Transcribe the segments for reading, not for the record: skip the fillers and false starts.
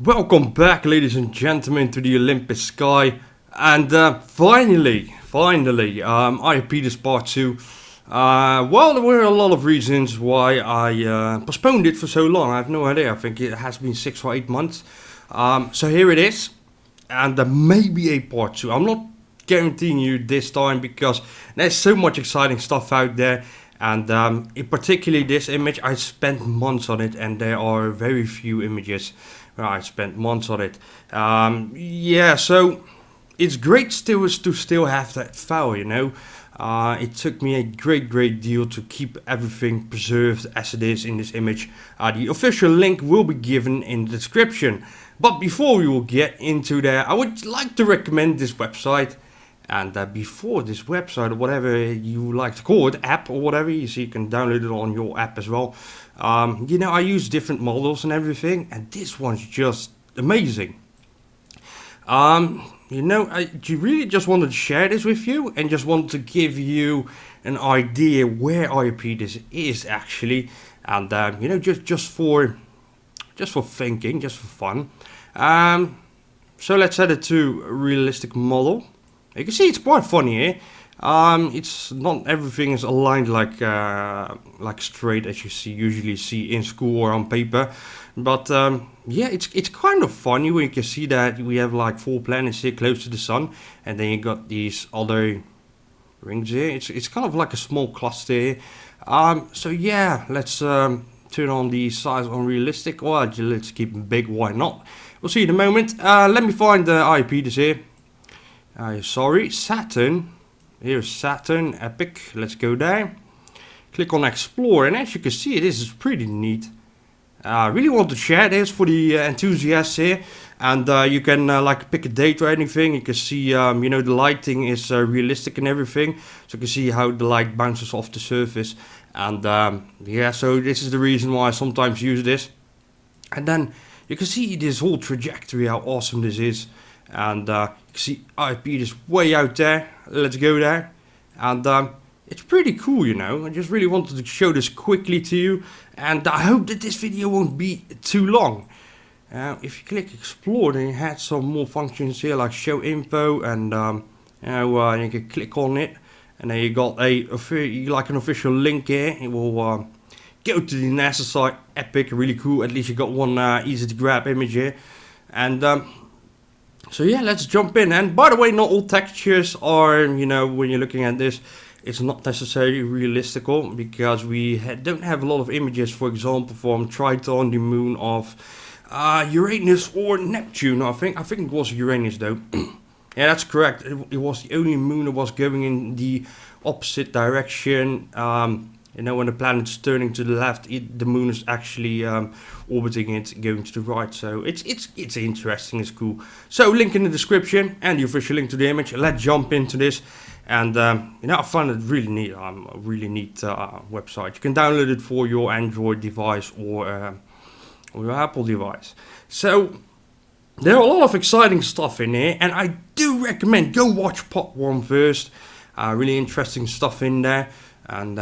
Welcome back, ladies and gentlemen, to the Olympus Sky, and finally, Iapetus Part 2. Well, there were a lot of reasons why I postponed it for so long. I have no idea. I think it has been 6 or 8 months. So here it is, and there may be a Part 2. I'm not guaranteeing you this time because there's so much exciting stuff out there. And in particularly this image, I spent months on it, and there are very few images where I spent months on it. Yeah, so it's great to still have that file, you know. It took me a great deal to keep everything preserved as it is in this image. The official link will be given in the description. But before we will get into that, I would like to recommend this website. And before this website, or whatever you like to call it, app or whatever, you see you can download it on your app as well. You know, I use different models and everything, and this one's just amazing. You know, I really just wanted to share this with you, and just wanted to give you an idea where Iapetus is actually, and you know, just for thinking, just for fun. So let's set it to a realistic model. You can see it's quite funny here. It's not everything is aligned like straight as you usually see in school or on paper, but yeah, it's kind of funny when you can see that we have like 4 planets here close to the sun, and then you got these other rings here. It's kind of like a small cluster here. So yeah, let's turn on the size on realistic. Well, let's keep it big. Why not? We'll see in a moment. Let me find the Iapetus here. Sorry, Saturn. Here's Saturn, epic. Let's go there. Click on explore, and as you can see, this is pretty neat. I really want to share this for the enthusiasts here, and you can like pick a date or anything. You can see, you know, the lighting is realistic and everything, so you can see how the light bounces off the surface. And yeah, so this is the reason why I sometimes use this. And then you can see this whole trajectory, how awesome this is. And you can see Iapetus way out there. Let's go there. And it's pretty cool, you know. I just really wanted to show this quickly to you, and I hope that this video won't be too long. If you click explore, then you had some more functions here like show info, and you know, you can click on it, and then you got like an official link here. It will go to the NASA site. Epic, really cool. At least you got one easy to grab image here. And so yeah, let's jump in. And by the way, not all textures are, you know, when you're looking at this, it's not necessarily realistical, because we don't have a lot of images, for example, from Triton, the moon of Uranus or Neptune. I think it was Uranus though. Yeah, that's correct. It was the only moon that was going in the opposite direction. You know, when the planet's turning to the left, the moon is actually orbiting it, going to the right. So it's interesting, it's cool. So link in the description and the official link to the image. Let's jump into this. And you know, I find it really neat. A really neat website. You can download it for your Android device or your Apple device. So there are a lot of exciting stuff in here, and I do recommend go watch part 1 first. Really interesting stuff in there, and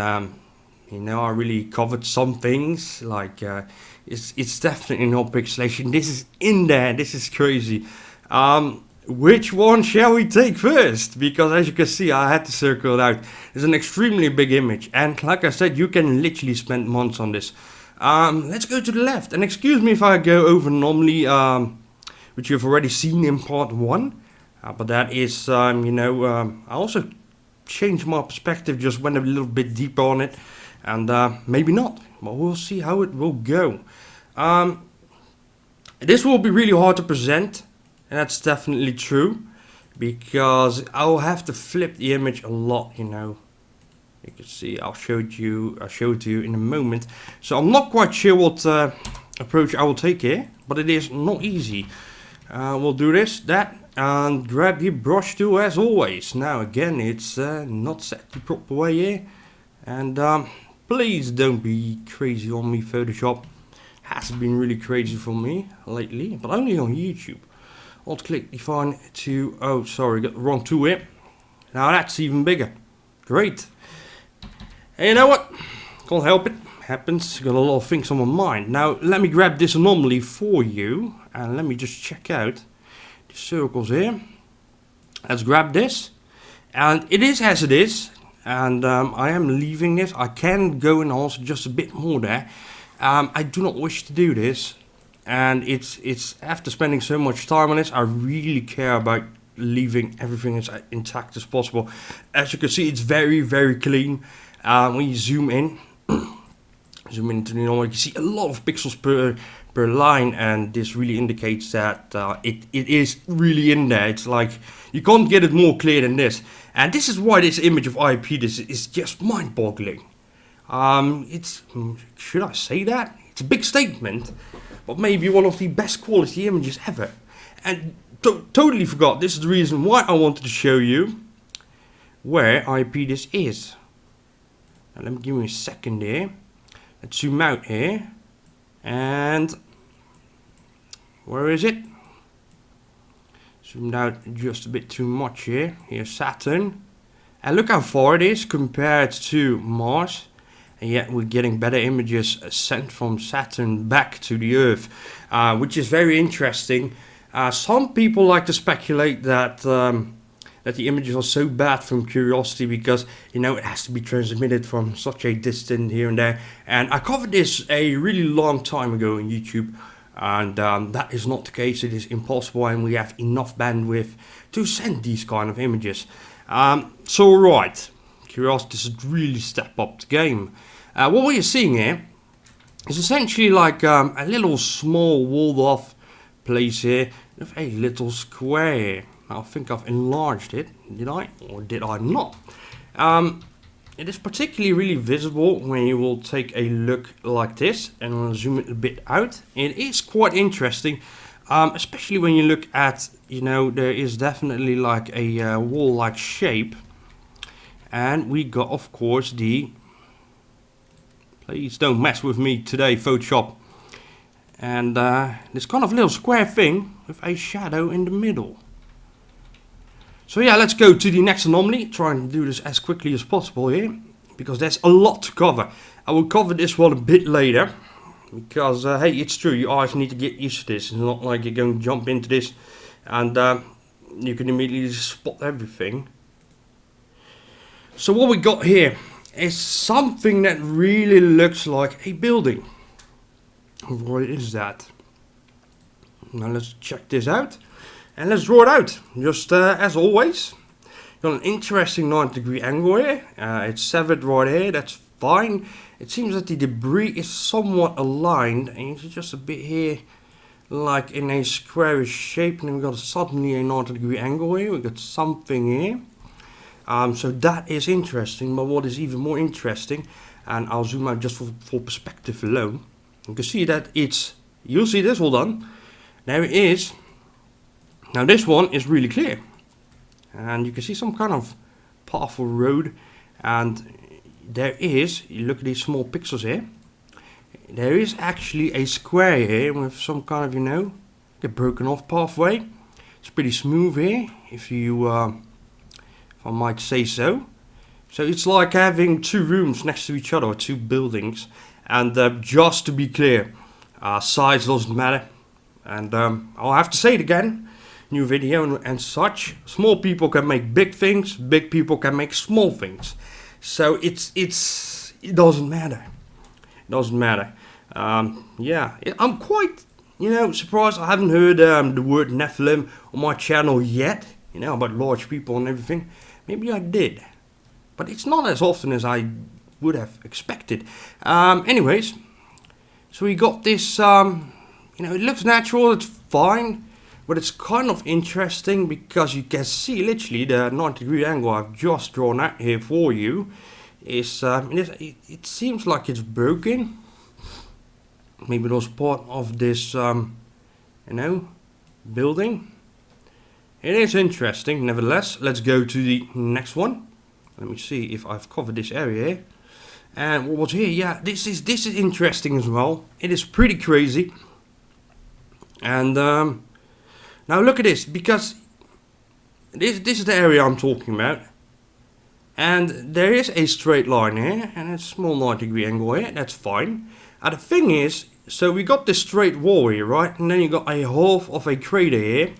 you know, I really covered some things, like it's definitely no pixelation. This is in there, this is crazy. Which one shall we take first? Because as you can see, I had to circle it out. It's an extremely big image, and like I said, you can literally spend months on this. Let's go to the left, and excuse me if I go over Anomaly, which you've already seen in part 1. But that is, you know, I also changed my perspective, just went a little bit deeper on it. And maybe not, but we'll see how it will go. This will be really hard to present, and that's definitely true, because I'll have to flip the image a lot, you know. You can see, I'll show it to you in a moment. So I'm not quite sure what approach I will take here, but it is not easy. We'll do that, and grab the brush tool as always. Now again, it's not set the proper way here, and please don't be crazy on me. Photoshop has been really crazy for me lately, but only on YouTube. Alt click define to, oh sorry, got the wrong tool here. Now that's even bigger. Great. And you know what? Can't help it. happens. Got a lot of things on my mind. Now let me grab this anomaly for you and let me just check out the circles here. Let's grab this, and it is as it is, and I am leaving this. I can go and also just a bit more there. I do not wish to do this, and it's after spending so much time on this, I really care about leaving everything as intact as possible. As you can see, it's very, very clean. When you zoom into the anomaly, you can see a lot of pixels per line, and this really indicates that it is really in there. It's like you can't get it more clear than this, and this is why this image of Iapetus is just mind-boggling. It's, should I say that? It's a big statement, but maybe one of the best quality images ever. And totally forgot, this is the reason why I wanted to show you where Iapetus is. Now let me give me a second here. Let's zoom out here, and where is it? Zoomed out just a bit too much here. Here's Saturn, and look how far it is compared to Mars, and yet we're getting better images sent from Saturn back to the Earth, which is very interesting. Some people like to speculate that that the images are so bad from Curiosity because, you know, it has to be transmitted from such a distance here and there. And I covered this a really long time ago on YouTube, and that is not the case. It is impossible, and we have enough bandwidth to send these kind of images. So right, Curiosity should really step up the game. What we are seeing here is essentially like a little small walled off place here with a little square here. I think I've enlarged it, did I? Or did I not? It is particularly really visible when you will take a look like this, and I'll zoom it a bit out. It is quite interesting, especially when you look at, you know, there is definitely like a wall-like shape. And we got, of course, the... Please don't mess with me today, Photoshop. And this kind of little square thing with a shadow in the middle. So yeah, let's go to the next anomaly. Trying to do this as quickly as possible here, because there's a lot to cover. I will cover this one a bit later, because hey, it's true, you always need to get used to this. It's not like you're going to jump into this and you can immediately spot everything. So what we got here is something that really looks like a building. What is that? Now let's check this out. And let's draw it out, just as always. Got an interesting 90-degree angle here. It's severed right here, that's fine. It seems that the debris is somewhat aligned, and it's just a bit here, like in a squarish shape. And then we've got suddenly a 90-degree angle here. We've got something here. So that is interesting, but what is even more interesting, and I'll zoom out just for perspective alone. You can see that it's, you'll see this, hold on. There it is. Now this one is really clear, and you can see some kind of path or road, and there is, you look at these small pixels here, there is actually a square here with some kind of, you know, a broken off pathway. It's pretty smooth here, if you, if I might say so. So it's like having two rooms next to each other, or two buildings, and just to be clear, size doesn't matter, and I'll have to say it again. New video and such. Small people can make big things, big people can make small things. So it doesn't matter. It doesn't matter. Yeah, I'm quite, you know, surprised I haven't heard the word Nephilim on my channel yet. You know, about large people and everything. Maybe I did, but it's not as often as I would have expected. Anyways, so we got this. You know, it looks natural. It's fine. But it's kind of interesting because you can see literally the 90-degree angle I've just drawn out here for you is it seems like it's broken. Maybe it was part of this you know, building. It is interesting nevertheless. Let's go to the next one. Let me see if I've covered this area here. And what was here? Yeah, this is interesting as well. It is pretty crazy. And now look at this, because this is the area I'm talking about, And there is a straight line here, and it's a small 90-degree angle here, that's fine. And the thing is, so we got this straight wall here, right? And then you got a half of a crater here.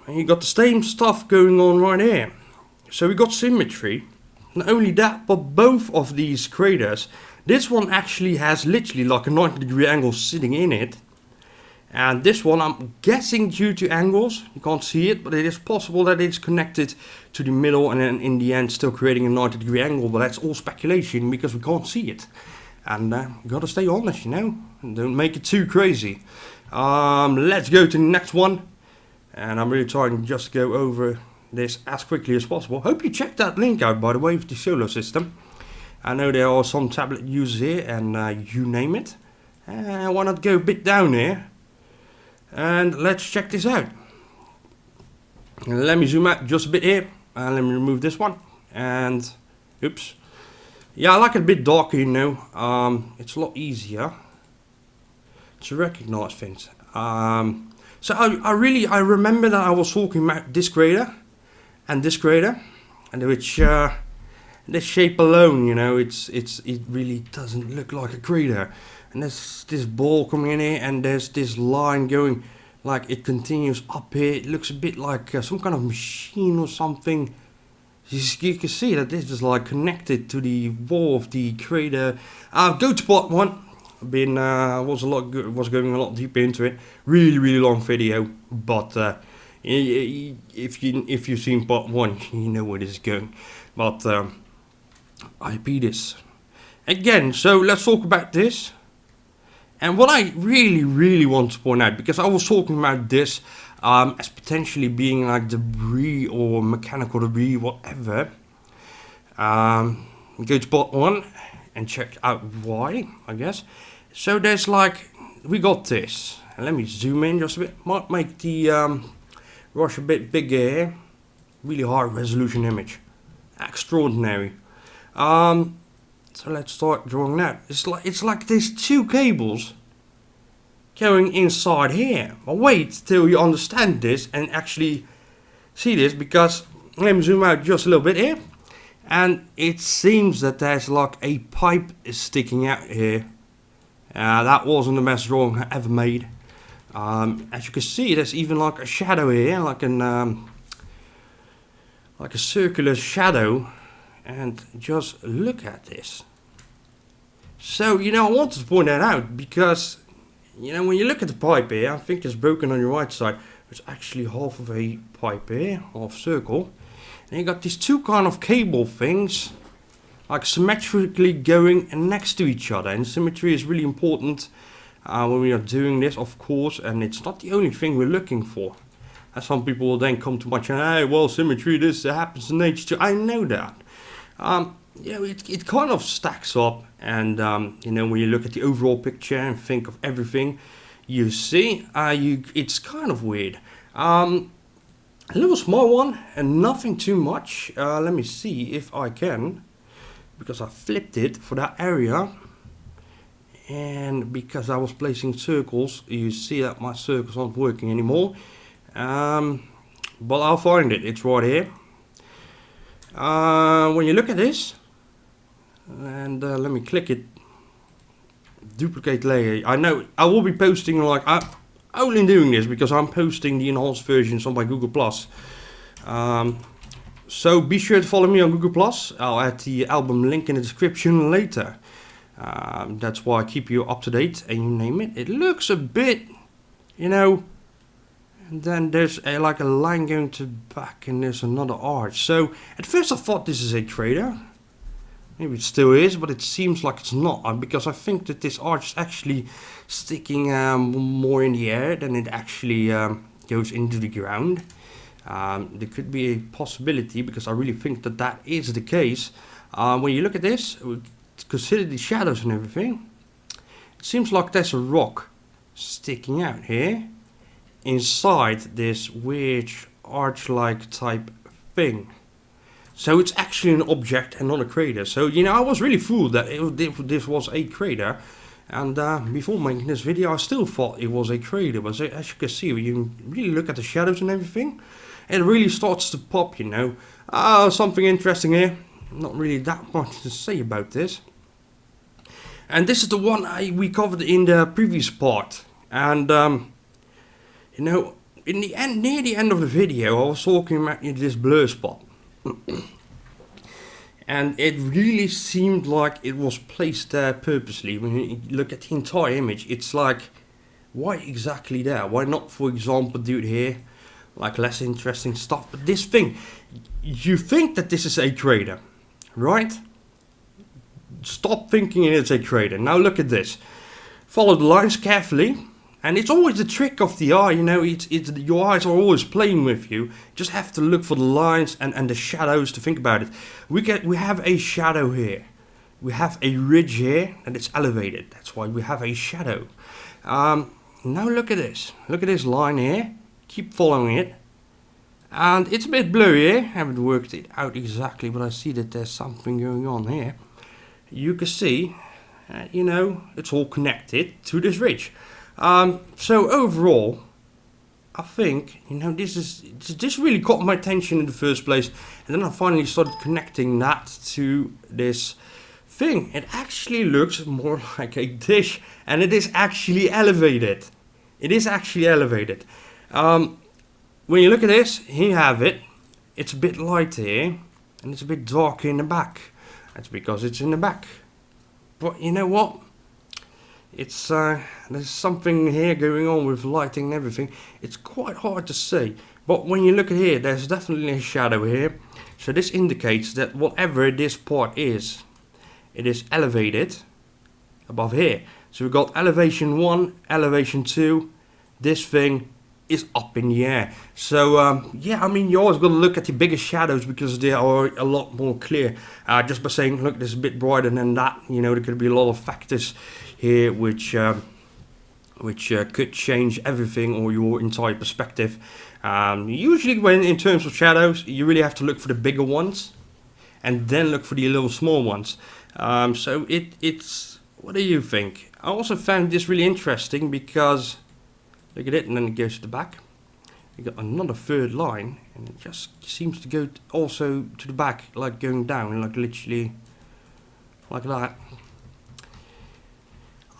And you got the same stuff going on right here. So we got symmetry. Not only that, but both of these craters, this one actually has literally like a 90-degree angle sitting in it. And this one, I'm guessing due to angles, you can't see it, but it is possible that it's connected to the middle and then in the end still creating a 90-degree angle, but that's all speculation because we can't see it. And you gotta stay honest, you know, and don't make it too crazy. Let's go to the next one. And I'm really trying just to go over this as quickly as possible. Hope you checked that link out, by the way, for the solar system. I know there are some tablet users here, and you name it. Why not go a bit down here? And let's check this out. Let me zoom out just a bit here. And let me remove this one. And, oops. Yeah, I like it a bit darker, you know. It's a lot easier to recognize things. So I remember that I was talking about this crater. And this crater. And which, this shape alone, you know, it really doesn't look like a crater. And there's this ball coming in here, and there's this line going, like it continues up here. It looks a bit like some kind of machine or something. You can see that this is like connected to the wall of the crater. Go to part one. Was going a lot deeper into it. Really long video, but if you've seen part one, you know where this is going. But Iapetus again. So let's talk about this. And what I really want to point out, because I was talking about this as potentially being like debris or mechanical debris, whatever. Go to part one and check out why, I guess. So there's like, we got this. And let me zoom in just a bit. Might make the brush a bit bigger here. Really high resolution image. Extraordinary. So let's start drawing that. It's like there's two cables going inside here. But wait till you understand this and actually see this, because let me zoom out just a little bit here. And it seems that there's like a pipe sticking out here. That wasn't the best drawing I ever made. As you can see, there's even like a shadow here, like a circular shadow. And just look at this. So, you know, I wanted to point that out because, you know, when you look at the pipe here, I think it's broken on your right side. It's actually half of a pipe here, half circle. And you got these two kind of cable things, like symmetrically going next to each other. And symmetry is really important when we are doing this, of course. And it's not the only thing we're looking for. And some people will then come to my channel, hey, well, symmetry, this happens in nature too. I know that. You know, it kind of stacks up, and you know, when you look at the overall picture and think of everything you see, it's kind of weird. A little small one and nothing too much. Let me see if I can, because I flipped it for that area, and because I was placing circles, you see that my circles aren't working anymore. But I'll find it. It's right here. When you look at this, and let me click it, duplicate layer. I know I will be posting, like, I'm only doing this because I'm posting the enhanced versions on my Google Plus. So be sure to follow me on Google Plus. I'll add the album link in the description later. That's why I keep you up to date, and you name it. It looks a bit, you know. And then there's like a line going to the back, and there's another arch. So at first I thought this is a crater. Maybe it still is, but it seems like it's not, because I think that this arch is actually sticking more in the air than it actually goes into the ground. There could be a possibility, because I really think that that is the case. When you look at this, consider the shadows and everything. It seems like there's a rock sticking out here inside this weird arch-like type thing. So it's actually an object and not a crater. So, you know, I was really fooled that this was a crater. And before making this video, I still thought it was a crater. But as you can see, when you really look at the shadows and everything, it really starts to pop, you know. Something interesting here. Not really that much to say about this. And this is the one we covered in the previous part. And you know, in the end, near the end of the video, I was talking about this blur spot. And it really seemed like it was placed there purposely. When you look at the entire image, it's like, why exactly there? Why not, for example, do it here? Like less interesting stuff. But this thing, you think that this is a crater, right? Stop thinking it's a crater. Now look at this. Follow the lines carefully. And it's always the trick of the eye, you know, your eyes are always playing with you. Just have to look for the lines and the shadows to think about it. We have a shadow here. We have a ridge here and it's elevated. That's why we have a shadow. Now look at this. Look at this line here. Keep following it. And it's a bit blurry here. I haven't worked it out exactly, but I see that there's something going on here. You can see, you know, it's all connected to this ridge. So overall, I think, you know, this really caught my attention in the first place, and then I finally started connecting that to this thing. It actually looks more like a dish, and it is actually elevated. It is actually elevated. When you look at this, here you have it. It's a bit light here, and it's a bit darker in the back. That's because it's in the back. But you know what? It's there's something here going on with lighting and everything. It's quite hard to see, but when you look at here, there's definitely a shadow here. So this indicates that whatever this part is, it is elevated above here. So we've got elevation 1, elevation 2. This thing is up in the air. So yeah, I mean, you always got to look at the bigger shadows because they are a lot more clear. Just by saying, look, this is a bit brighter than that, you know, there could be a lot of factors here which could change everything or your entire perspective. Usually when in terms of shadows, you really have to look for the bigger ones and then look for the little small ones. So it's, what do you think? I also found this really interesting because look at it, and then it goes to the back. You got another third line, and it just seems to go also to the back, like going down, like literally like that.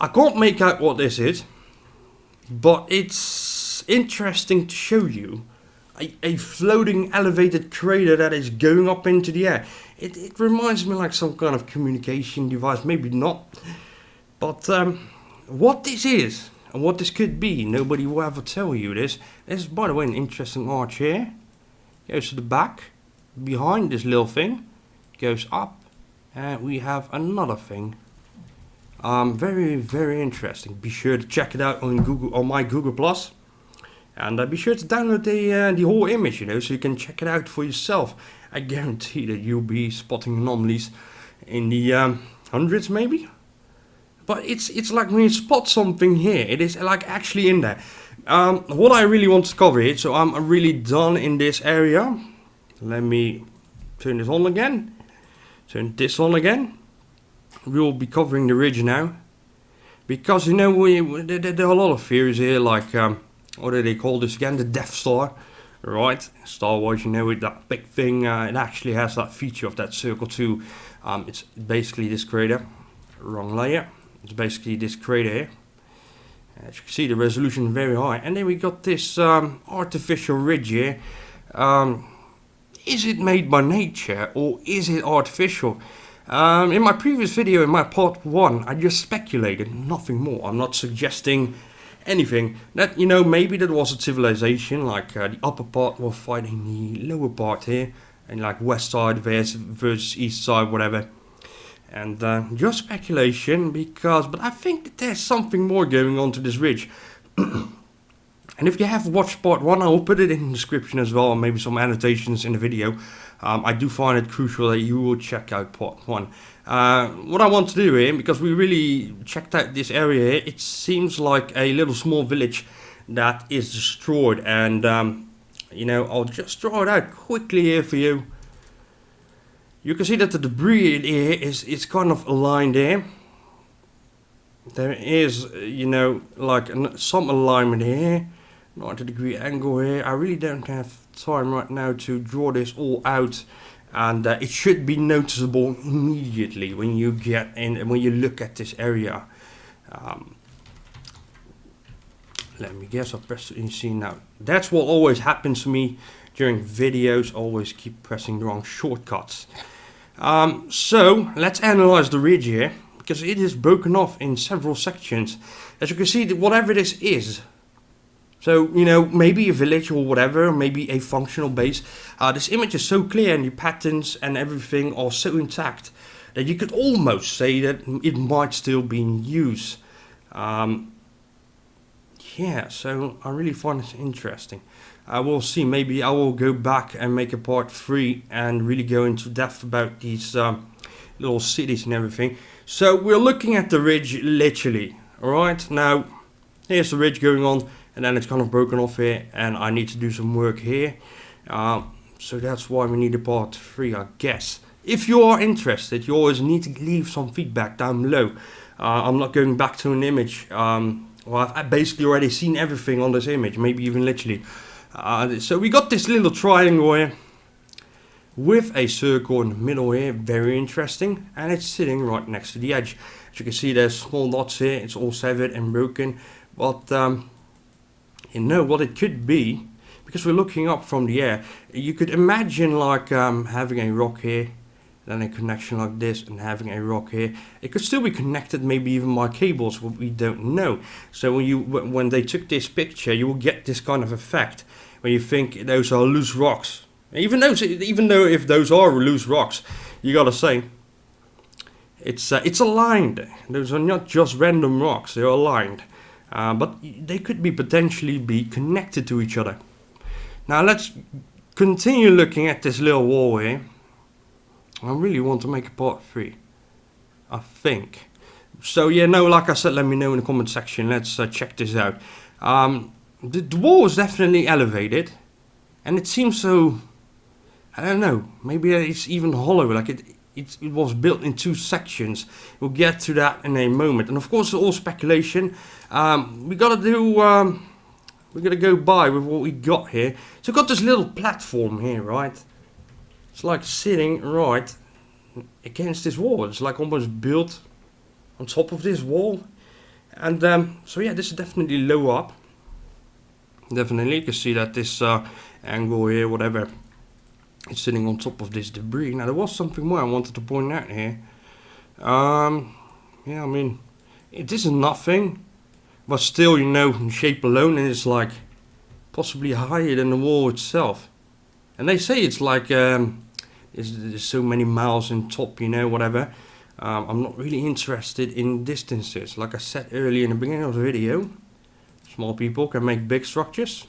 I can't make out what this is, but it's interesting to show you a floating elevated crater that is going up into the air. It reminds me like some kind of communication device, maybe not. But what this is and what this could be, nobody will ever tell you this. This is, by the way, an interesting arch here. Goes to the back, behind this little thing, goes up, and we have another thing. Very, very interesting. Be sure to check it out on Google, on my Google Plus, and be sure to download the whole image, you know, so you can check it out for yourself. I guarantee that you'll be spotting anomalies in the hundreds, maybe. But it's like when you spot something here, it is like actually in there. What I really want to cover here, so I'm really done in this area. Let me turn this on again. Turn this on again. We will be covering the ridge now, because you know there are a lot of theories here, like what do they call this again? The Death Star, right? Star Wars, you know, with that big thing. It actually has that feature of that circle too. It's basically this crater. Wrong layer. It's basically this crater here. As you can see, the resolution is very high, and then we got this artificial ridge here. Is it made by nature or is it artificial? In my previous video, in my part 1, I just speculated, nothing more. I'm not suggesting anything. That, you know, maybe that was a civilization, like the upper part was fighting the lower part here, and like west side versus east side, whatever. And just speculation, but I think that there's something more going on to this ridge. And if you have watched part 1, I will put it in the description as well, and maybe some annotations in the video. I do find it crucial that you will check out part 1. What I want to do here, because we really checked out this area here, it seems like a little small village that is destroyed. And, you know, I'll just draw it out quickly here for you. You can see that the debris here is kind of aligned here. There is, you know, like some alignment here. 90-degree angle here. I really don't have time right now to draw this all out, and it should be noticeable immediately when you get in and when you look at this area. Let me guess, I'll press it and see now. That's what always happens to me during videos, always keep pressing the wrong shortcuts. So let's analyze the ridge here, because it is broken off in several sections. As you can see, whatever this is, so, you know, maybe a village or whatever, maybe a functional base. This image is so clear and the patterns and everything are so intact that you could almost say that it might still be in use. Yeah, so I really find it interesting. I will see, maybe I will go back and make a part 3 and really go into depth about these little cities and everything. So we're looking at the ridge literally, alright? Now, here's the ridge going on, and then it's kind of broken off here, and I need to do some work here. So that's why we need a part 3, I guess. If you are interested, you always need to leave some feedback down below. I'm not going back to an image. Well, I've basically already seen everything on this image, maybe even literally. So we got this little triangle here with a circle in the middle here, very interesting, and it's sitting right next to the edge. As you can see, there's small dots here, it's all severed and broken, but you know what it could be, because we're looking up from the air. You could imagine like having a rock here, then a connection like this, and having a rock here. It could still be connected, maybe even by cables, what we don't know. So when they took this picture, you will get this kind of effect when you think those are loose rocks. Even though if those are loose rocks, you gotta say it's aligned. Those are not just random rocks; they're aligned, but they could be potentially be connected to each other. Now let's continue looking at this little wall here. I really want to make a part 3, I think. So yeah, no, like I said, let me know in the comment section. Let's check this out. The wall is definitely elevated, and it seems so, I don't know, maybe it's even hollow, like it was built in 2 sections. We'll get to that in a moment. And of course, it's all speculation. We gotta go by with what we got here. So we've got this little platform here, right? It's like sitting right against this wall. It's like almost built on top of this wall. And so yeah, this is definitely low up. Definitely, you can see that this angle here, whatever, it's sitting on top of this debris. Now there was something more I wanted to point out here. Yeah, I mean, this is nothing, but still, you know, in shape alone, and it's like possibly higher than the wall itself. And they say it's like there's so many miles in top, you know, whatever. I'm not really interested in distances. Like I said earlier in the beginning of the video, small people can make big structures,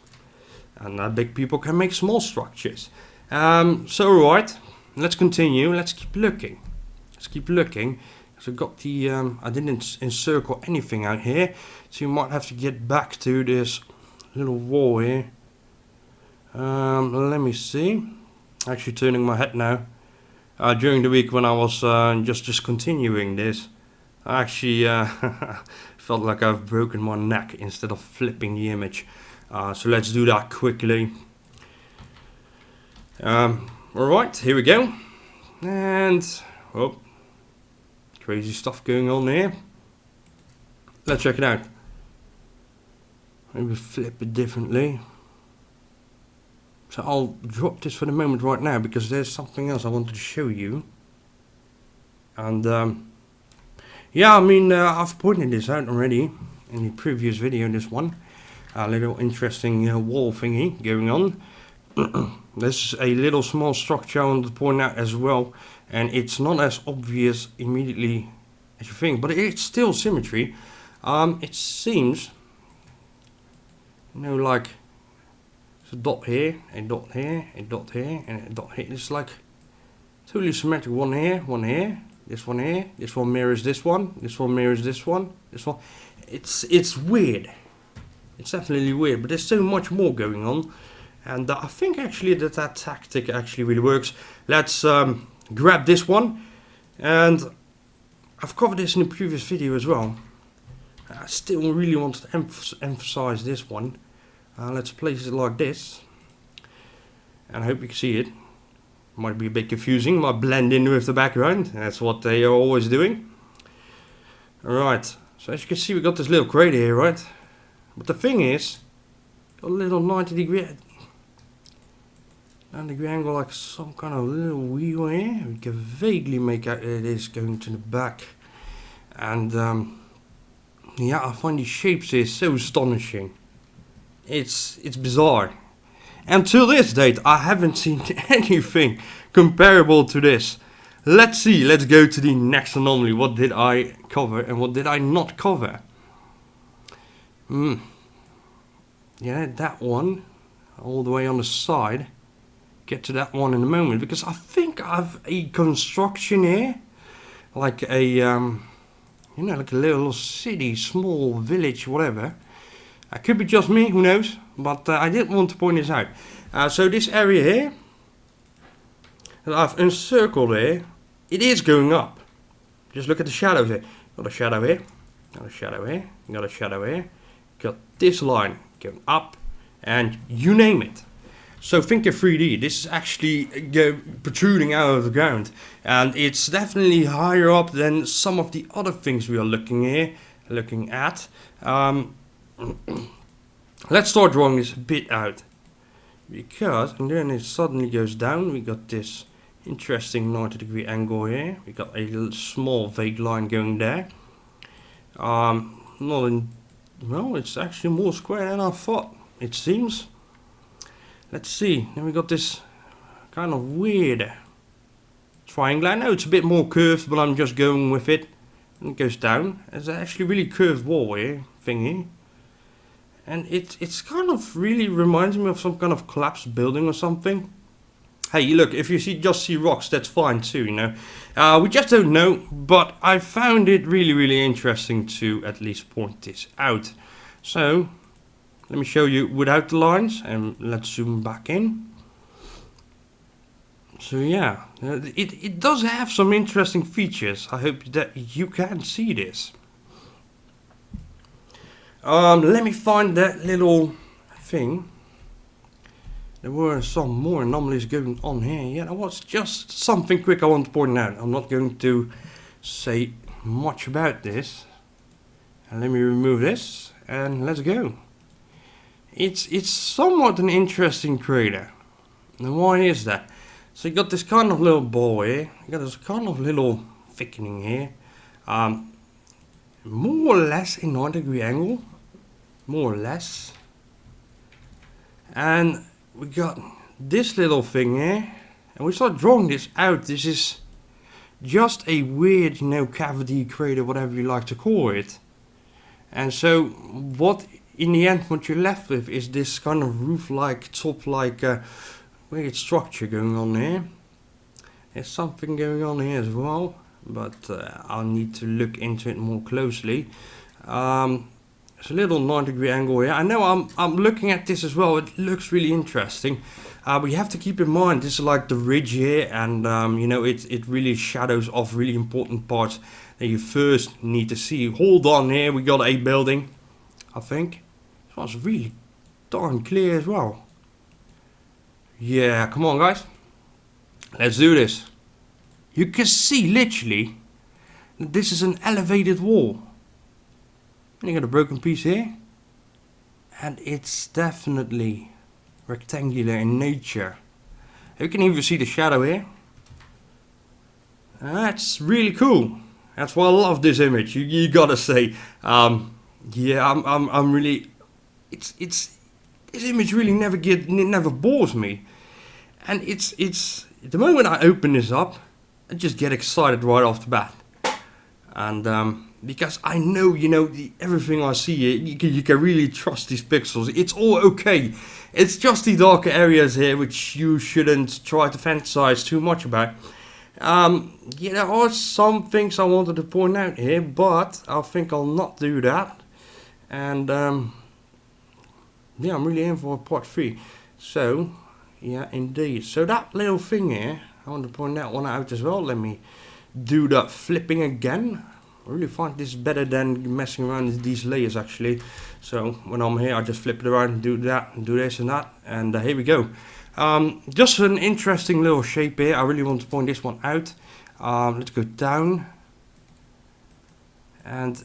and big people can make small structures. So right, let's continue. Let's keep looking. So I got the I didn't encircle anything out here, so you might have to get back to this little wall here. Let me see. Actually turning my head now. During the week when I was just continuing this, I actually felt like I've broken my neck instead of flipping the image. So let's do that quickly. Alright, here we go. And, oh, crazy stuff going on here. Let's check it out. Maybe flip it differently. So I'll drop this for the moment right now, because there's something else I wanted to show you. And yeah, I mean, I've pointed this out already in the previous video, this one. A little interesting wall thingy going on. This is a little small structure I wanted to point out as well. And it's not as obvious immediately as you think, but it's still symmetry. It seems, you know, like a dot here, a dot here, a dot here, and a dot here. It's like totally symmetric. One here, this one here, this one mirrors this one mirrors this one, this one. It's weird. It's definitely weird, but there's so much more going on, and I think actually that tactic actually really works. Let's grab this one, and I've covered this in a previous video as well. I still really want to emphasize this one. Let's place it like this, and I hope you can see it. Might be a bit confusing, might blend in with the background, that's what they are always doing. Alright, so as you can see we got this little crater here, right? But the thing is, got a little 90-degree angle, like some kind of little wheel here. We can vaguely make out that it is going to the back. And yeah, I find these shapes here so astonishing. It's bizarre. Until this date, I haven't seen anything comparable to this. Let's see, let's go to the next anomaly. What did I cover and what did I not cover? Yeah, that one, all the way on the side. Get to that one in a moment, because I think I have a construction here. Like a, you know, like a little city, small village, whatever. It could be just me, who knows, but I did want to point this out. So this area here, that I've encircled here, it is going up. Just look at the shadows here. Got a shadow here, got a shadow here, got a shadow here, got this line going up, and you name it. So think of 3D, this is actually protruding out of the ground, and it's definitely higher up than some of the other things we are looking at. Let's start drawing this a bit out, because, and then it suddenly goes down. We got this interesting 90-degree angle here. We got a little small vague line going there. Not in, well, it's actually more square than I thought, it seems. Let's see, then we got this kind of weird triangle. I know it's a bit more curved, but I'm just going with it. And it goes down. It's actually really curved wall here, thingy. And it's kind of really reminds me of some kind of collapsed building or something. Hey, look, if you just see rocks, that's fine too, you know. We just don't know, but I found it really interesting to at least point this out. So, let me show you without the lines, and let's zoom back in. So yeah, it does have some interesting features. I hope that you can see this. Let me find that little thing. There were some more anomalies going on here. Yeah, that was just something quick I want to point out. I'm not going to say much about this. And let me remove this, and let's go. It's somewhat an interesting crater. And why is that? So you got this kind of little ball here. You got this kind of little thickening here. More or less a 90-degree angle. More or less. And we got this little thing here. And we start drawing this out. This is just a weird, you know, cavity crater, whatever you like to call it. And so what in the end what you're left with is this kind of roof-like, top-like weird structure going on here. There's something going on here as well, but I'll need to look into it more closely. It's a little 90-degree angle here. I know I'm looking at this as well. It looks really interesting. But you have to keep in mind this is like the ridge here, and you know, it really shadows off really important parts that you first need to see. Hold on here, we got a building, I think. This one's really darn clear as well. Yeah, come on guys. Let's do this. You can see literally that this is an elevated wall. And you got a broken piece here. And it's definitely rectangular in nature. You can even see the shadow here. That's really cool. That's why I love this image. You gotta say, yeah, I'm really. It's this image really never bores me, and it's the moment I open this up, I just get excited right off the bat, and because I know, you know, everything I see here, you can really trust these pixels. It's all okay. It's just the darker areas here which you shouldn't try to fantasize too much about. Yeah, there are some things I wanted to point out here, but I think I'll not do that. And yeah, I'm really in for part 3. So yeah, indeed. So that little thing here, I want to point that one out as well. Let me do that flipping again. I really find this better than messing around with these layers actually. So when I'm here, I just flip it around and do that and do this and that, and here we go. Just an interesting little shape here. I really want to point this one out. Let's go down, and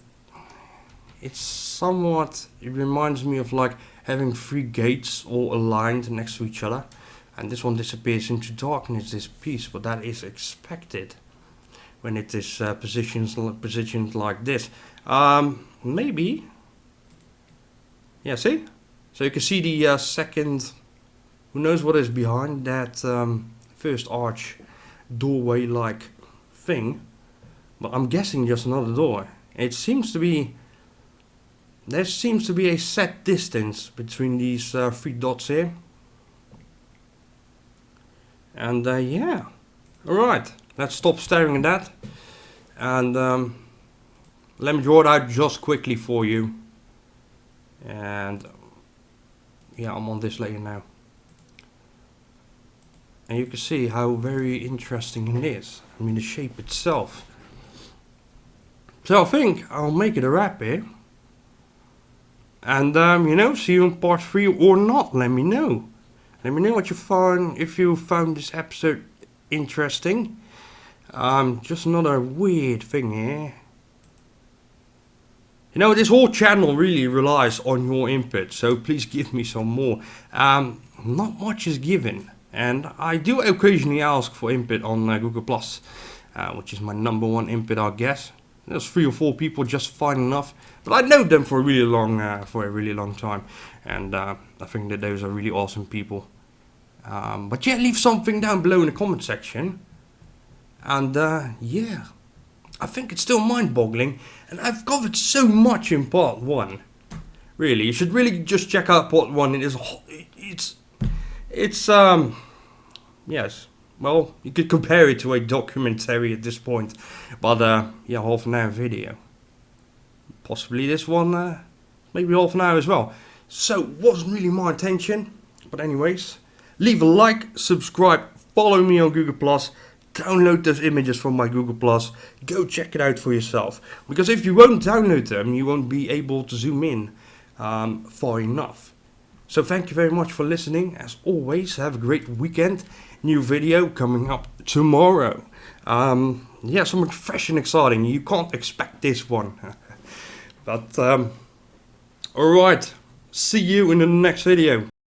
it's somewhat, it reminds me of like having 3 gates all aligned next to each other, and this one disappears into darkness, this piece, but that is expected when it is positioned like this. Maybe, yeah, see? So you can see the second, who knows what is behind that first arch doorway like thing, but I'm guessing just another door. It seems to be, there seems to be a set distance between these 3 dots here. And yeah, alright, let's stop staring at that, and let me draw it out just quickly for you. And yeah, I'm on this layer now, and you can see how very interesting it is. I mean, the shape itself. So I think I'll make it a wrap here, and you know, see you in part 3 or not. Let me know. Let me know what you found, if you found this episode interesting. Just another weird thing here. You know, this whole channel really relies on your input, so please give me some more. Not much is given, and I do occasionally ask for input on Google+, which is my #1 input, I guess. There's 3 or 4 people just fine enough, but I know them for a really long time, and I think that those are really awesome people. But yeah, leave something down below in the comment section, and yeah, I think it's still mind-boggling, and I've covered so much in part 1. Really, you should really just check out part 1. It is, it's yes. Well, you could compare it to a documentary at this point, but yeah, half an hour video. Possibly this one, maybe half an hour as well. So, wasn't really my intention, but anyways, leave a like, subscribe, follow me on Google+, download those images from my Google+, go check it out for yourself. Because if you won't download them, you won't be able to zoom in far enough. So thank you very much for listening. As always, have a great weekend. New video coming up tomorrow. Yeah, something fresh and exciting. You can't expect this one. But alright, see you in the next video.